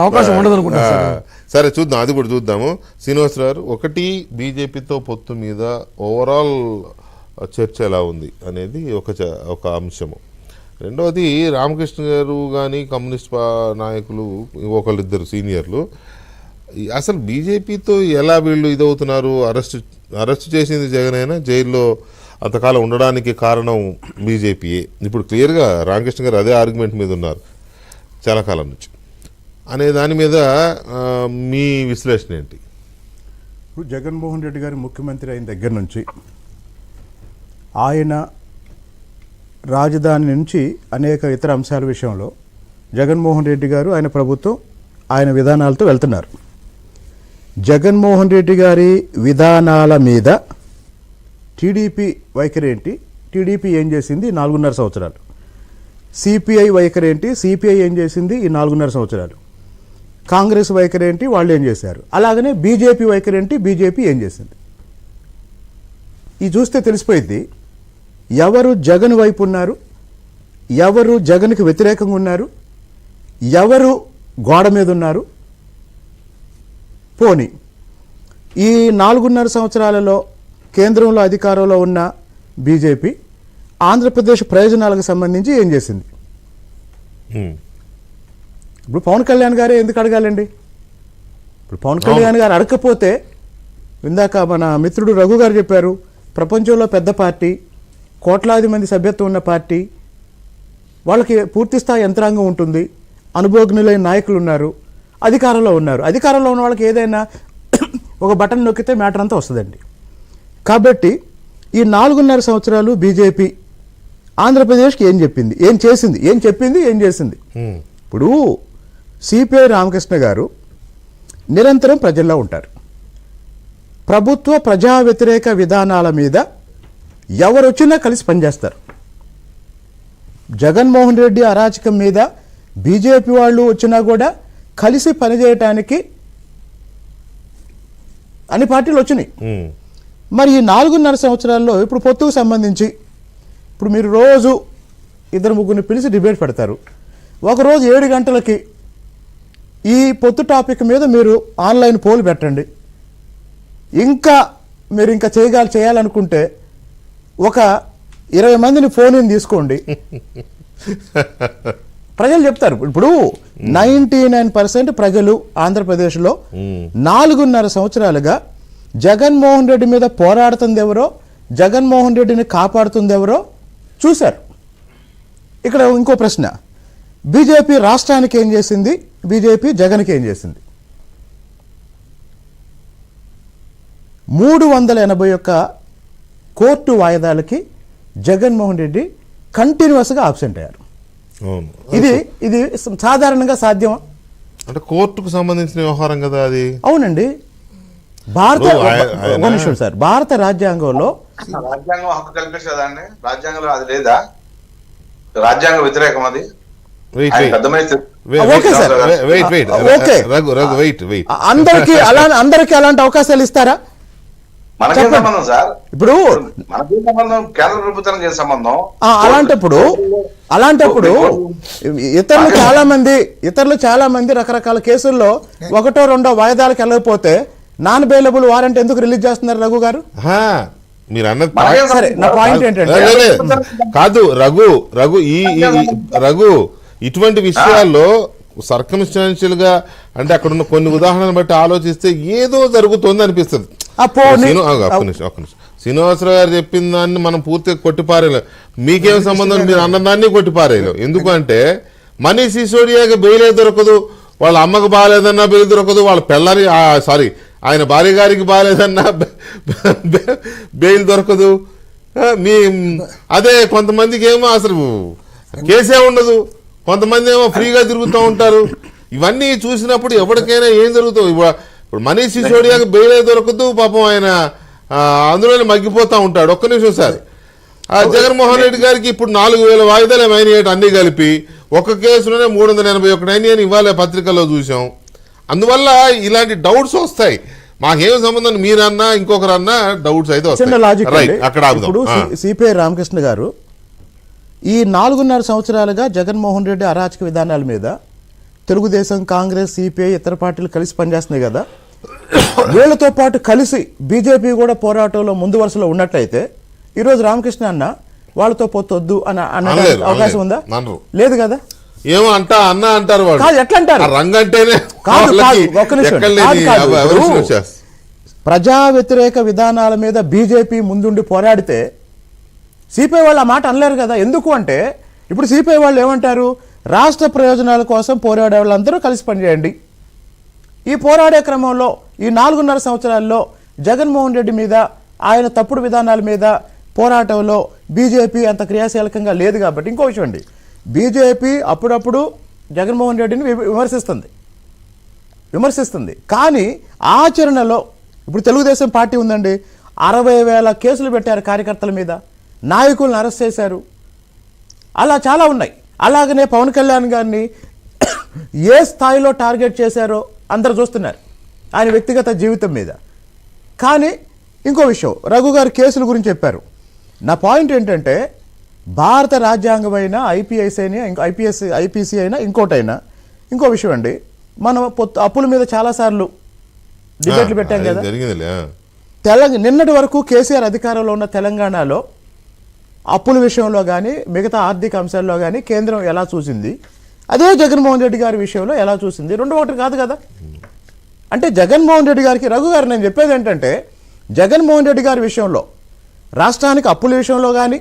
అవకాశం ఉండదు అనుకుంటా. సరే చూద్దాం, అది కూడా చూద్దాము. శ్రీనివాసరావు గారు, ఒకటి బీజేపీతో పొత్తు మీద ఓవరాల్ చర్చ ఎలా ఉంది అనేది ఒక అంశము. రెండవది రామకృష్ణ గారు కానీ కమ్యూనిస్ట్ నాయకులు ఒకళ్ళిద్దరు సీనియర్లు అసలు బీజేపీతో ఎలా వీళ్ళు ఇదవుతున్నారు. అరెస్ట్ చేసింది జగన్ అయినా జైల్లో అంతకాలం ఉండడానికి కారణం బీజేపీయే. ఇప్పుడు క్లియర్గా రామకృష్ణ గారు అదే ఆర్గ్యుమెంట్ మీద ఉన్నారు చాలా కాలం నుంచి. అనే దాని మీద మీ విశ్లేషణ ఏంటి? ఇప్పుడు జగన్మోహన్ రెడ్డి గారు ముఖ్యమంత్రి అయిన దగ్గర నుంచి ఆయన రాజధాని నుంచి అనేక ఇతర అంశాల విషయంలో జగన్మోహన్ రెడ్డి గారు ఆయన ప్రభుత్వం ఆయన విధానాలతో వెళ్తున్నారు. జగన్మోహన్ రెడ్డి గారి విధానాల మీద టీడీపీ వైఖరి ఏంటి, టీడీపీ ఏం చేసింది 4.5 సంవత్సరాలు, సిపిఐ వైఖరి ఏంటి, సిపిఐ ఏం చేసింది ఈ 4.5 సంవత్సరాలు, కాంగ్రెస్ వైఖరి ఏంటి, వాళ్ళు ఏం చేశారు, అలాగనే బీజేపీ వైఖరి ఏంటి, బీజేపీ ఏం చేసింది. ఇది చూస్తే తెలిసిపోయింది ఎవరు జగన్ వైపు ఉన్నారు, ఎవరు జగన్కి వ్యతిరేకంగా ఉన్నారు, ఎవరు గోడ మీద ఉన్నారు. పోనీ ఈ 4.5 సంవత్సరాలలో కేంద్రంలో అధికారంలో ఉన్న బీజేపీ ఆంధ్రప్రదేశ్ ప్రయోజనాలకు సంబంధించి ఏం చేసింది? ఇప్పుడు పవన్ కళ్యాణ్ గారే ఎందుకు అడగాలండి? ఇప్పుడు పవన్ కళ్యాణ్ గారు అడగకపోతే, ఇందాక మన మిత్రుడు రఘు గారు చెప్పారు, ప్రపంచంలో పెద్ద పార్టీ, కోట్లాది మంది సభ్యత్వం ఉన్న పార్టీ, వాళ్ళకి పూర్తిస్థాయి యంత్రాంగం ఉంటుంది, అనుభవజ్ఞులైన నాయకులు ఉన్నారు, అధికారంలో ఉన్నారు. అధికారంలో ఉన్న వాళ్ళకి ఏదైనా ఒక బటన్ నొక్కితే మ్యాటర్ అంతా వస్తుందండి. కాబట్టి ఈ 4.5 సంవత్సరాలు బీజేపీ ఆంధ్రప్రదేశ్కి ఏం చెప్పింది, ఏం చేసింది, ఏం చెప్పింది, ఏం చేసింది? ఇప్పుడు సిపిఐ రామకృష్ణ గారు నిరంతరం ప్రజల్లో ఉంటారు. ప్రభుత్వ ప్రజా వ్యతిరేక విధానాల మీద ఎవరు వచ్చినా కలిసి పనిచేస్తారు. జగన్మోహన్ రెడ్డి అరాచకం మీద బీజేపీ వాళ్ళు వచ్చినా కూడా కలిసి పనిచేయటానికి అన్ని పార్టీలు వచ్చినాయి. మరి ఈ 4.5 సంవత్సరాల్లో ఇప్పుడు పొత్తుకు సంబంధించి ఇప్పుడు మీరు రోజు 2-3 పిలిచి డిబేట్ పెడతారు. ఒకరోజు 7 గంటలకి ఈ పొత్తు టాపిక్ మీద మీరు ఆన్లైన్ పోల్ పెట్టండి. ఇంకా మీరు ఇంకా చేయాలనుకుంటే ఒక 20 మందిని ఫోన్ తీసుకోండి, ప్రజలు చెప్తారు. ఇప్పుడు 99% ప్రజలు ఆంధ్రప్రదేశ్లో 4.5 సంవత్సరాలుగా జగన్మోహన్ రెడ్డి మీద పోరాడుతుంది ఎవరో, జగన్మోహన్ రెడ్డిని కాపాడుతుంది ఎవరో చూశారు. ఇక్కడ ఇంకో ప్రశ్న, బీజేపీ రాష్ట్రానికి ఏం చేసింది, బీజేపీ జగన్కి ఏం చేసింది? 381 కోర్టు వాయిదాలకి జగన్మోహన్ రెడ్డి కంటిన్యూస్గా ఆబ్సెంట్ అయ్యారు. ఇది సాధారణంగా సాధ్యమా? అంటే కోర్టుకు సంబంధించిన వ్యవహారం కదా అది. అవునండి. భారత రాజ్యాంగంలో రాజ్యాంగం హక్కు కల్పించదండి. రాజ్యాంగంలో అది లేదా? రాజ్యాంగ వ్యతిరేకం అది. అందరికి అలాంటి అవకాశాలు ఇస్తారా? మనకేం సంబంధం సార్? ఇప్పుడు మనకేం సంబంధం? కేంద్ర ప్రభుత్వానికి ఏం సంబంధం? అలాంటప్పుడు ఇతరులు చాలా మంది రకరకాల కేసుల్లో 1-2 వాయిదాలకు వెళ్ళకపోతే నాన్ బెయిలబుల్ వారెంట్ ఎందుకు రిలీజ్ చేస్తున్నారు రఘు గారు? మీరు అన్నది సరే, నా పాయింట్ ఏంటంటే కాదు రఘు ఇటువంటి విషయాల్లో సర్కమ్స్టాన్షియల్ గా అంటే అక్కడ ఉన్న కొన్ని ఉదాహరణలు బట్టి ఆలోచిస్తే ఏదో జరుగుతుంది అనిపిస్తుంది. శ్రీనివాసరావు గారు చెప్పిన దాన్ని మనం పూర్తిగా కొట్టిపారేయలేం. మీకేం సంబంధం, మీరు అన్నదాన్ని కొట్టిపారేయలేం. ఎందుకంటే మనీష్ సిసోడియాకి బెయిలే దొరకదు, వాళ్ళ అమ్మకు బాగాలేదన్నా బెయిల్ దొరకదు, వాళ్ళ పిల్లని ఆయన భార్య గారికి బాగాలేదన్నా బెయిల్ దొరకదు. అదే కొంతమందికి ఏమో అసలు కేసే ఉండదు, కొంతమంది ఏమో ఫ్రీగా తిరుగుతూ ఉంటారు. ఇవన్నీ చూసినప్పుడు ఎవరికైనా ఏం జరుగుతావు. ఇప్పుడు మనీష్ సిసోడియాకి బెయిలే దొరకదు, పాపం ఆయన అందులోనే మగ్గిపోతూ ఉంటాడు. ఒక్క నిమిషం సార్, జగన్మోహన్ రెడ్డి గారికి ఇప్పుడు 4,000 వాయిదాలు అయినాయి అన్ని కలిపి, ఒక కేసులోనే 381 అయినాయని ఇవాళ పత్రికల్లో చూసాం. అందువల్ల ఇలాంటి డౌట్స్ వస్తాయి. మాకేం సంబంధం, మీరన్నా ఇంకొకరన్నా డౌట్స్ అయితే వస్తాయి. అక్కడ ఇప్పుడు సిపిఐ రామకృష్ణ గారు ఈ 4.5 సంవత్సరాలుగా జగన్మోహన్ రెడ్డి అరాచక విధానాల మీద తెలుగుదేశం, కాంగ్రెస్, సిపిఐ ఇతర పార్టీలు కలిసి పనిచేస్తున్నాయి కదా, వీళ్ళతో పాటు కలిసి బీజేపీ కూడా పోరాటంలో ముందు వరుసలో ఉన్నట్లయితే ఈరోజు రామకృష్ణ అన్న వాళ్ళతో పొత్తొద్దు అని అనే అనలేదు, అవకాశం ఉందా? అనరు. లేదు కదా. ఏమో అన్న అంటారు వాళ్ళు. కాదు, ఎట్లా అంటారు? ఆ రంగు అంటేనే కాదు, వాళ్ళకి ఒక్క నిమిషం. ఎక్కడ లేని కాదు, కాదు. అభిరుచి వచ్చేస్తుంది. ప్రజా వ్యతిరేక విధానాల మీద బీజేపీ ముందుండి పోరాడితే సిపిఐ వాళ్ళు ఆ మాట అనలేరు కదా. ఎందుకు అంటే ఇప్పుడు సిపిఐ వాళ్ళు ఏమంటారు, రాష్ట్ర ప్రయోజనాల కోసం పోరాడే వాళ్ళందరూ కలిసి పనిచేయండి. ఈ పోరాడే క్రమంలో ఈ 4.5 సంవత్సరాల్లో జగన్మోహన్ రెడ్డి మీద, ఆయన తప్పుడు విధానాల మీద పోరాటంలో బీజేపీ అంత క్రియాశీలకంగా లేదు కాబట్టి. ఇంకో విషయం అండి, బీజేపీ అప్పుడప్పుడు జగన్మోహన్ రెడ్డిని విమర్శిస్తుంది, కానీ ఆచరణలో ఇప్పుడు తెలుగుదేశం పార్టీ ఉందండి, 60,000 కేసులు పెట్టారు కార్యకర్తల మీద, నాయకులను అరెస్ట్ చేశారు, అలా చాలా ఉన్నాయి. అలాగనే పవన్ కళ్యాణ్ గారిని ఏ స్థాయిలో టార్గెట్ చేశారో అందరు చూస్తున్నారు ఆయన వ్యక్తిగత జీవితం మీద. కానీ ఇంకో విషయం, రఘు గారు కేసుల గురించి చెప్పారు. నా పాయింట్ ఏంటంటే భారత రాజ్యాంగమైన ఐపీసీ అయినా ఇంకోటైనా, ఇంకో విషయం అండి, మనం అప్పుల మీద చాలాసార్లు డిబేట్లు పెట్టాం కదా. నిన్నటి వరకు కేసీఆర్ అధికారంలో ఉన్న తెలంగాణలో అప్పుల విషయంలో కానీ మిగతా ఆర్థిక అంశాల్లో కానీ కేంద్రం ఎలా చూసింది, అదే జగన్మోహన్ రెడ్డి గారి విషయంలో ఎలా చూసింది, రెండు ఒకటి కాదు కదా. అంటే జగన్మోహన్ రెడ్డి గారికి, రఘు గారు నేను చెప్పేది ఏంటంటే జగన్మోహన్ రెడ్డి గారి విషయంలో రాష్ట్రానికి అప్పుల విషయంలో కానీ,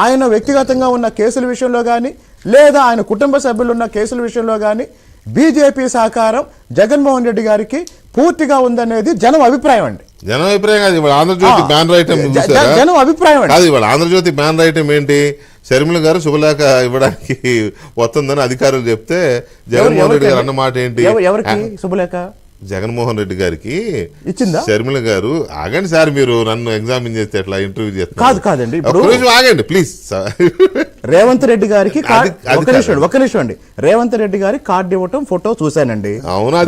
ఆయన వ్యక్తిగతంగా ఉన్న కేసుల విషయంలో కానీ, లేదా ఆయన కుటుంబ సభ్యులు ఉన్న కేసుల విషయంలో కానీ బీజేపీ సహకారం జగన్మోహన్ రెడ్డి గారికి పూర్తిగా ఉందనేది జనం అభిప్రాయం అండి. జనం అభిప్రాయం కాదు, ఇవాళ ఆంధ్రజ్యోతి బ్యాన్ రైటం జనం అభిప్రాయం కాదు. ఇవాళ ఆంధ్రజ్యోతి బ్యాన్ రైటం ఏంటి, షర్మిల గారు శుభలేఖ ఇవ్వడానికి వస్తుందని అధికారులు చెప్తే జగన్మోహన్ రెడ్డి గారు అన్న మాట ఏంటి, ఎవరికి శుభలేఖ? జగన్మోహన్ రెడ్డి గారికి ఇచ్చిందా? షర్మిల గారు, ఆగండి సార్, మీరు నన్ను ఎగ్జామిన్ చేస్తే ఎట్లా ఇంటర్వ్యూ చేస్తారు? కాదండి, ఆగండి ప్లీజ్. రేవంత్ రెడ్డి గారికి ఒక నిమిషం అండి, రేవంత్ రెడ్డి గారి కార్డు ఇవ్వటం ఫోటో చూశానండి.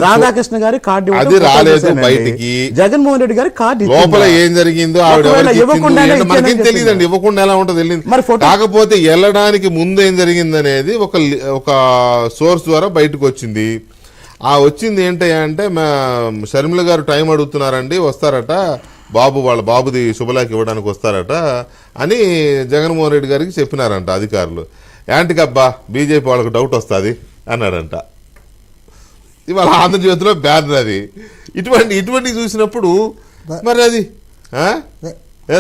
రాధాకృష్ణ గారి కార్డు అది రాలేదు బయటికి. జగన్మోహన్ రెడ్డి గారి కార్డు లోపల ఏం జరిగిందో ఆవిడ మనకేం తెలియదండి, ఇవ్వకుండా ఎలా ఉంటుంది తెలియదు. కాకపోతే వెళ్ళడానికి ముందు ఏం జరిగింది అనేది ఒక సోర్స్ ద్వారా బయటకు వచ్చింది. ఆ వచ్చింది ఏంటంటే షర్మిల గారు టైం అడుగుతున్నారండి, వస్తారట, వాళ్ళ బాబుది శుభలేఖ ఇవ్వడానికి వస్తారట అని జగన్మోహన్ రెడ్డి గారికి చెప్పినారంట అధికారులు. యాంటికబ్బా బీజేపీ వాళ్ళకు డౌట్ వస్తుంది అన్నాడంట. ఇవాళ ఆంధ్రజ్యోతిలో బ్యానర్ అది. ఇటువంటి చూసినప్పుడు మరి అది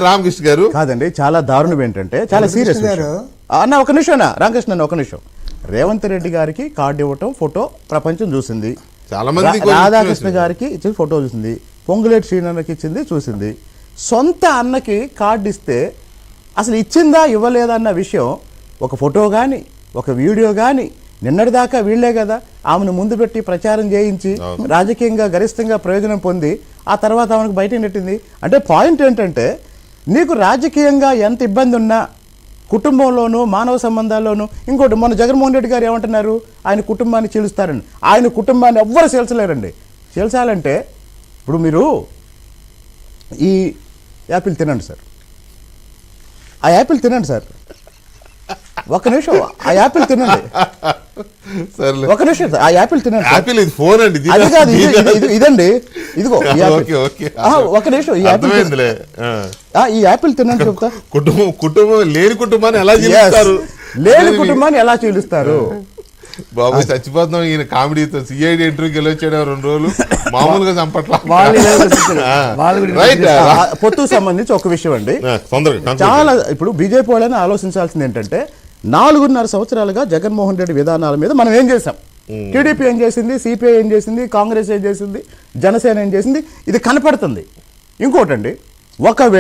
రామకృష్ణ గారు కాదండి, చాలా దారుణం ఏంటంటే, చాలా సీరియస్ అన్న. ఒక నిమిషం అన్న, రామకృష్ణ అన్న, ఒక నిమిషం. రేవంత్ రెడ్డి గారికి కార్డు ఇవ్వటం ఫోటో ప్రపంచం చూసింది, చాలా మంది రాధాకృష్ణ గారికి ఇచ్చిన ఫోటో చూసింది, పొంగులేటి శ్రీనన్నకి ఇచ్చింది చూసింది. సొంత అన్నకి కార్డు ఇస్తే అసలు ఇచ్చిందా ఇవ్వలేదా అన్న విషయం ఒక ఫోటో కానీ ఒక వీడియో కానీ నిన్నటిదాకా వీళ్లే కదా ఆమెను ముందు పెట్టి ప్రచారం చేయించి రాజకీయంగా గరిష్టంగా ప్రయోజనం పొంది ఆ తర్వాత ఆమెకు బయట నెట్టింది. అంటే పాయింట్ ఏంటంటే, నీకు రాజకీయంగా ఎంత ఇబ్బంది ఉన్నా కుటుంబంలోనూ మానవ సంబంధాల్లోనూ, ఇంకోటి మొన్న జగన్మోహన్ రెడ్డి గారు ఏమంటున్నారు, ఆయన కుటుంబాన్ని చీలుస్తారని. ఆయన కుటుంబాన్ని ఎవ్వరు చీల్చలేరండి. చీల్చాలంటే ఇప్పుడు మీరు ఈ యాపిల్ తినండి సార్, ఆ యాపిల్ తినండి సార్, ఒక నిమిషం, ఆ యాపిల్ తినండి, ఒక నిమిషం సార్, ఆ యాపిల్ తినండి. యాపిల్ ఇది ఫోన్ అండి, అది కాదు, ఇదండి, ఇదిగో ఒక నిమిషం, ఈ యాపిల్ తినండి చెప్తా. కుటుంబం లేని కుటుంబాన్ని ఎలా చీలుస్తారు, లేని కుటుంబాన్ని ఎలా చీలుస్తారు? బాబు చచ్చిపోతున్నాం, ఈయన కామెడీతో సిఐడి ఇంటర్వ్యూకి వెళ్ళొచ్చాడు 2 రోజులు, మామూలుగా చంపట్ల. పొత్తు సంబంధించి ఒక విషయం అండి, చాలా ఇప్పుడు బీజేపీ వాళ్ళని ఆలోచించాల్సింది ఏంటంటే, 4.5 సంవత్సరాలుగా జగన్మోహన్ రెడ్డి విధానాల మీద మనం ఏం చేసాం, టీడీపీ ఏం చేసింది, సిపిఐ ఏం చేసింది, కాంగ్రెస్ ఏం చేసింది, జనసేన ఏం చేసింది, ఇది కనపడుతుంది. ఇంకోటండి, ఒకవేళ